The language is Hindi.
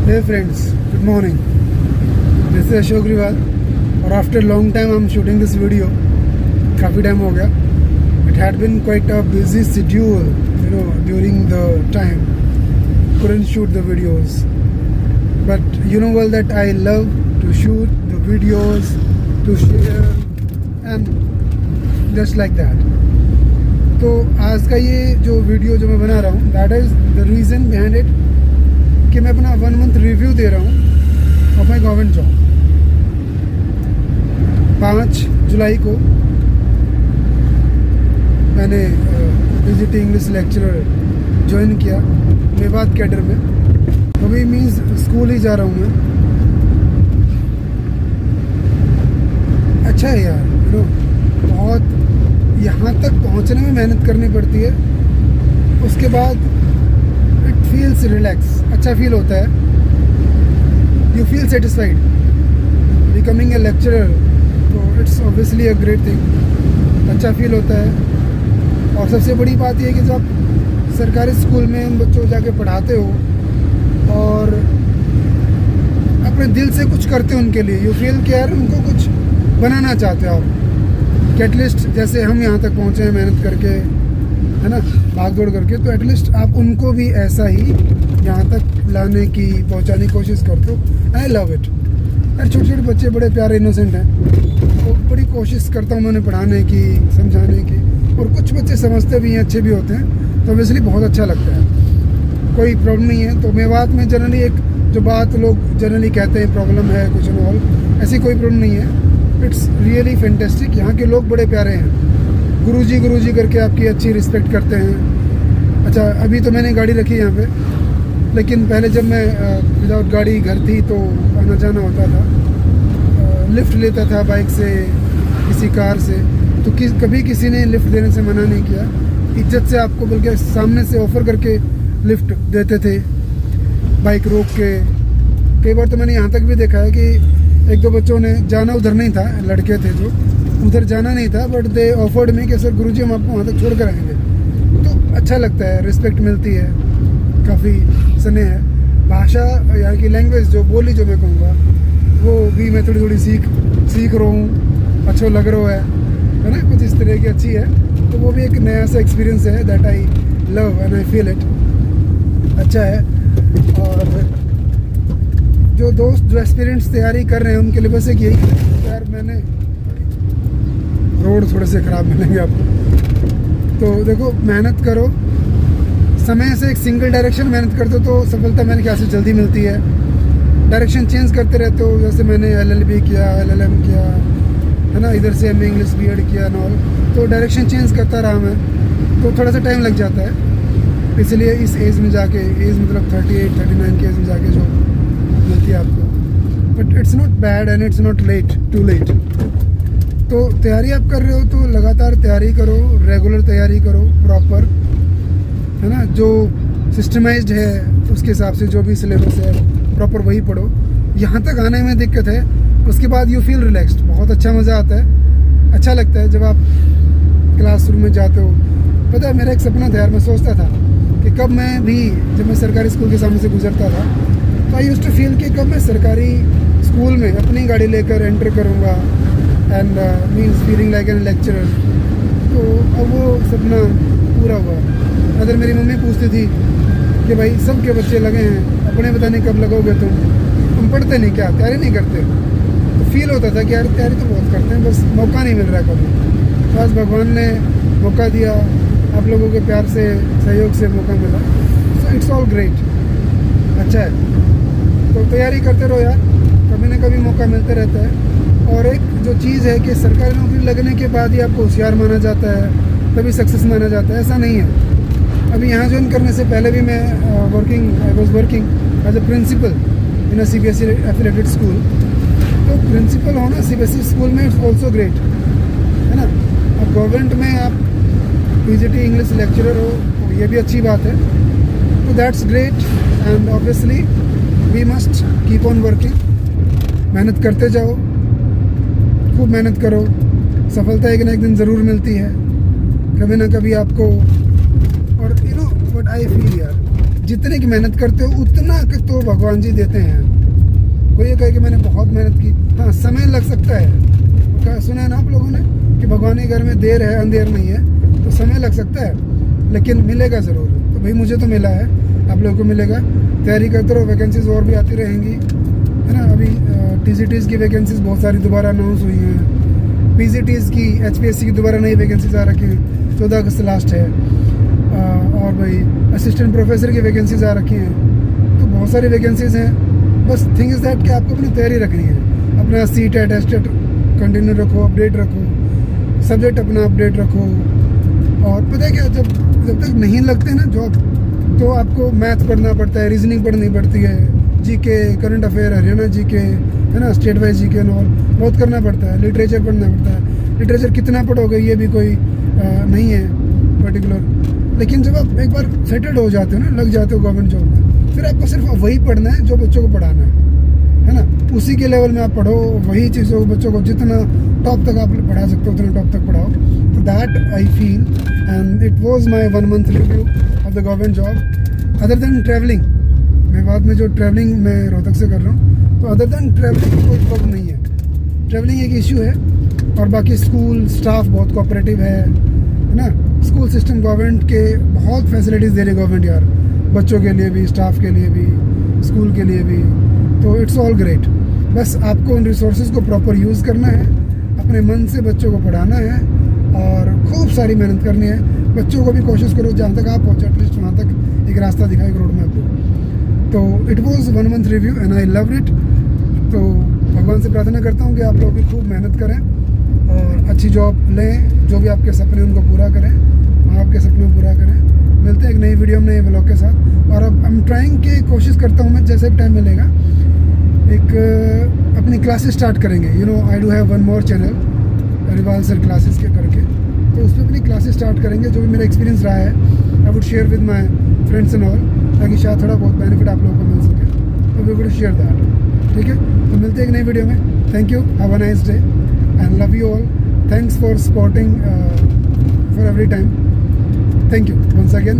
Hey friends, good morning. This is Ashok Riwal और after long time I'm shooting this video. काफ़ी टाइम हो गया. It had been quite a busy schedule, during the time. Couldn't shoot the videos. But you know well that I love to shoot the videos, to share and just like that. तो आज का ये जो वीडियो जो मैं बना रहा हूँ, that is the reason behind it. कि मैं अपना 1 month रिव्यू दे रहा हूँ ऑफ माई गवर्नमेंट जॉब. 5 जुलाई को मैंने पीजीटी इंग्लिश लेक्चरर ज्वाइन किया मेवात कैडर में. अभी मीन्स स्कूल ही जा रहा हूँ मैं. अच्छा है यार, बहुत यहाँ तक पहुँचने में मेहनत करनी पड़ती है. उसके बाद फील्स रिलैक्स, अच्छा फील होता है. You feel satisfied becoming a lecturer. तो it's obviously a great thing. अच्छा फील होता है. और सबसे बड़ी बात यह है कि जब आप सरकारी स्कूल में उन बच्चों को जाके पढ़ाते हो और अपने दिल से कुछ करते हो उनके लिए, यू फील कि यार उनको कुछ बनाना चाहते हो आप. कि एटलीस्ट जैसे हम यहाँ तक पहुँचे हैं मेहनत करके, है ना, भाग दौड़ करके, तो एटलीस्ट आप उनको भी ऐसा ही यहाँ तक लाने की, पहुँचाने की कोशिश करते हो. आई लव इट यार. छोटे छोटे बच्चे बड़े प्यारे इनोसेंट हैं, तो बड़ी कोशिश करता हूँ मैं उन्हें पढ़ाने की, समझाने की. और कुछ बच्चे समझते भी हैं, अच्छे भी होते हैं, तो ऑब्वियसली बहुत अच्छा लगता है. कोई प्रॉब्लम नहीं है. तो मेवात में जनरली एक जो बात लोग जनरली कहते हैं प्रॉब्लम है कुछ न ऑल, ऐसी कोई प्रॉब्लम नहीं है. It's really fantastic. यहाँ के लोग बड़े प्यारे हैं. गुरुजी करके आपकी अच्छी रिस्पेक्ट करते हैं. अच्छा, अभी तो मैंने गाड़ी रखी यहाँ पे, लेकिन पहले जब मैं विदाउट गाड़ी घर थी तो आना जाना होता था. लिफ्ट लेता था बाइक से, किसी कार से, तो कभी किसी ने लिफ्ट देने से मना नहीं किया. इज्जत से आपको बल्कि सामने से ऑफ़र करके लिफ्ट देते थे, बाइक रोक के. कई बार तो मैंने यहाँ तक भी देखा है कि 1-2 बच्चों ने, जाना उधर नहीं था, लड़के थे जो, उधर जाना नहीं था, बट दे ऑफर्ड में कि सर गुरुजी हम आपको वहाँ तक छोड़ कर आएंगे. तो अच्छा लगता है, रिस्पेक्ट मिलती है, काफ़ी स्नेह है. भाषा, यहाँ की लैंग्वेज जो बोली जो मैं कहूँगा, वो भी मैं थोड़ी सीख रहा हूँ. अच्छा लग रहा है ना, कुछ इस तरह की अच्छी है. तो वो भी एक नया सा एक्सपीरियंस है that I love and I feel it. अच्छा है. और जो दोस्त जो एक्सपीरियंस तैयारी कर रहे हैं उनके लिए बस एक यही, यार मैंने रोड थोड़े से ख़राब मिलेंगे आपको. तो देखो, मेहनत करो, समय से एक सिंगल डायरेक्शन मेहनत करते हो तो सफलता मेरे ख्याल से जल्दी मिलती है. डायरेक्शन चेंज करते रहते हो, जैसे मैंने LLB किया, LLM किया, है ना, इधर से MA इंग्लिश BEd किया नॉल, तो डायरेक्शन चेंज करता रहा मैं, तो थोड़ा सा टाइम लग जाता है. इसलिए इस एज में जाके, एज मतलब 38-39 के एज में जाके जो मिलती है आपको. But it's not bad and it's not too late. तो तैयारी आप कर रहे हो तो लगातार तैयारी करो, रेगुलर तैयारी करो, प्रॉपर, है ना, जो सिस्टमाइज्ड है उसके हिसाब से जो भी सिलेबस है प्रॉपर वही पढ़ो. यहाँ तक आने में दिक्कत है, उसके बाद यू फील रिलैक्स्ड. बहुत अच्छा मज़ा आता है, अच्छा लगता है जब आप क्लासरूम में जाते हो. पता है, मेरा एक सपना था यार, मैं सोचता था कि कब मैं भी, जब मैं सरकारी स्कूल के सामने से गुजरता था, तो आई यूज्ड टू फील कि कब मैं सरकारी स्कूल में अपनी गाड़ी लेकर एंटर करूँगा and means feeling like an lecturer. तो अब वो सपना पूरा हुआ. अगर मेरी मम्मी पूछती थी कि भाई सबके बच्चे लगे हैं, अपने पता नहीं कब लगोगे तुम पढ़ते नहीं क्या, तैयारी नहीं करते? तो फील होता था कि यार तैयारी तो बहुत करते हैं, बस मौका नहीं मिल रहा कभी. तो आज भगवान ने मौका दिया, आप लोगों के प्यार से, सहयोग से मौका मिला. So it's all great. अच्छा है. तो तैयारी करते रहो यार, कभी ना कभी मौका मिलते रहता है. और एक जो चीज़ है कि सरकारी नौकरी लगने के बाद ही आपको होशियार माना जाता है, तभी सक्सेस माना जाता है, ऐसा नहीं है. अभी यहाँ ज्वाइन करने से पहले भी मैं I was working as a principal in a CBSE affiliated school. तो प्रिंसिपल होना CBSE स्कूल में इट्स ऑल्सो ग्रेट, है ना. अब गवर्नमेंट में आप पीजीटी इंग्लिश लेक्चरर हो, तो ये भी अच्छी बात है. तो that's great and obviously we must keep on working. मेहनत करते जाओ, खूब मेहनत करो, सफलता एक ना एक दिन ज़रूर मिलती है, कभी ना कभी आपको. और you know what I feel यार, जितने की मेहनत करते हो उतना तो भगवान जी देते हैं। कोई ये कहे कि मैंने बहुत मेहनत की, हाँ समय लग सकता है। सुना है ना आप लोगों ने कि भगवान के घर में देर है अंधेर नहीं है, तो समय लग सकता है लेकिन मिलेगा ज़रूर। तो भाई मुझे तो मिला है, आप लोगों को मिलेगा। तैयारी करते रहो, वैकेंसीज और भी आती रहेंगी, है ना। अभी TCTs की वैकेंसीज बहुत सारी दोबारा अनाउंस हुई हैं। PGTs की, HPSC की दोबारा नई वैकेंसीज आ रखी हैं, 14 अगस्त लास्ट है। और भाई असिस्टेंट प्रोफेसर की वैकेंसीज आ रखी हैं। तो बहुत सारी वैकेंसीज हैं। बस थिंग इज़ दैट कि आपको अपनी तैयारी रखनी है, अपना CTET टेस्ट कंटिन्यू रखो, अपडेट रखो, सब्जेक्ट अपना अपडेट रखो। और पता है क्या, जब तक नहीं लगते ना जॉब, तो आपको मैथ पढ़ना पड़ता है, रीजनिंग पढ़नी पड़ती है, GK, current affair, Haryana GK, है ना, स्टेट वाइज GK और बहुत करना पड़ता है। लिटरेचर पढ़ना पड़ता है। लिटरेचर कितना पढ़ोगे ये भी कोई नहीं है पर्टिकुलर। लेकिन जब आप एक बार सेटल्ड हो जाते हो ना, लग जाते हो गवर्नमेंट जॉब में, फिर आपको सिर्फ वही पढ़ना है जो बच्चों को पढ़ाना है ना। उसी के लेवल में आप पढ़ो, वही चीज़ों को बच्चों को जितना टॉप तक आप पढ़ा सकते हो उतना टॉप तक पढ़ाओ। तो that I feel, and it was my 1 month review of the government job. Other than travelling, मैं बाद में जो ट्रैवलिंग मैं रोहतक से कर रहा हूँ, तो अदर देन ट्रैवलिंग कोई प्रॉब्लम नहीं है। ट्रैवलिंग एक इशू है, और बाकी स्कूल स्टाफ बहुत कोऑपरेटिव है ना। स्कूल सिस्टम गवर्नमेंट के बहुत फैसिलिटीज़ दे रही है गवर्नमेंट यार, बच्चों के लिए भी, स्टाफ के लिए भी, स्कूल के लिए भी। तो इट्स ऑल ग्रेट। बस आपको उन रिसोर्सेज को प्रॉपर यूज़ करना है, अपने मन से बच्चों को पढ़ाना है, और खूब सारी मेहनत करनी है। बच्चों को भी कोशिश करो जहाँ तक आप पहुँचो, एटलीस्ट वहाँ तक एक रास्ता दिखाए रोड में आपको। तो it was 1 month review and I love it. तो भगवान से प्रार्थना करता हूँ कि आप लोग भी खूब मेहनत करें और अच्छी जॉब लें, जो भी आपके सपने उनको पूरा करें, आपके सपने पूरा करें। मिलते हैं एक नई वीडियो में, नए व्लॉग के साथ। और अब आई एम ट्राइंग कि कोशिश करता हूँ मैं, जैसे टाइम मिलेगा एक अपनी क्लासेस स्टार्ट करेंगे। You know, I do have 1 more channel, Riwal sir classes के करके, तो उस पर अपनी क्लासेस स्टार्ट करेंगे। जो भी मेरा एक्सपीरियंस रहा है I would share with my friends and all, ताकि शायद थोड़ा बहुत बेनिफिट आप लोगों को मिल सके। तो वी वुड शेयर दैट, ठीक है। तो मिलते हैं एक नई वीडियो में। Thank you, have a nice day and love you all. Thanks for supporting for every time. Thank you once again.